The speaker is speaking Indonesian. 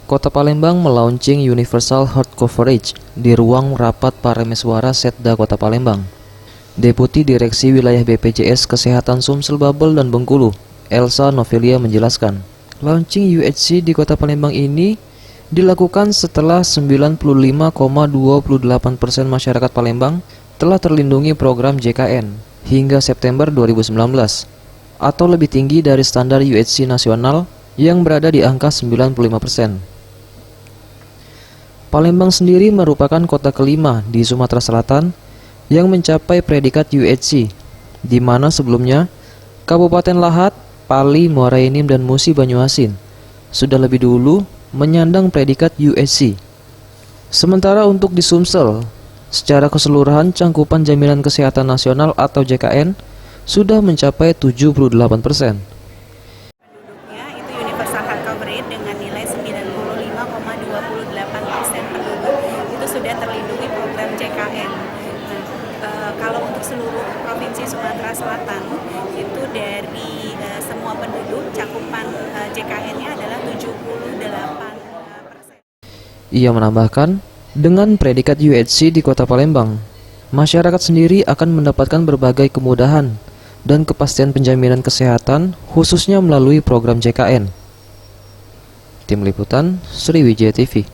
Kota Palembang melaunching Universal Health Coverage di ruang rapat Parameswara Setda Kota Palembang. Deputi Direksi Wilayah BPJS Kesehatan Sumsel Babel dan Bengkulu, Elsa Novelia menjelaskan, launching UHC di Kota Palembang ini dilakukan setelah 95,28% masyarakat Palembang telah terlindungi program JKN hingga September 2019, atau lebih tinggi dari standar UHC nasional yang berada di angka 95%. Palembang sendiri merupakan kota kelima di Sumatera Selatan yang mencapai predikat UHC, di mana sebelumnya Kabupaten Lahat, Pali, Muara Enim, dan Musi Banyuasin sudah lebih dulu menyandang predikat UHC. Sementara untuk di Sumsel, secara keseluruhan cangkupan Jaminan Kesehatan Nasional atau JKN sudah mencapai 78%. Itu universal health coverage dengan nilai 95,28% penduduk itu sudah terlindungi program JKN. Kalau untuk seluruh provinsi Sumatera Selatan itu dari semua penduduk cakupan JKN-nya adalah 78%. Ia menambahkan, dengan predikat UHC di Kota Palembang, masyarakat sendiri akan mendapatkan berbagai kemudahan dan kepastian penjaminan kesehatan khususnya melalui program JKN. Tim Liputan, Sriwijaya TV.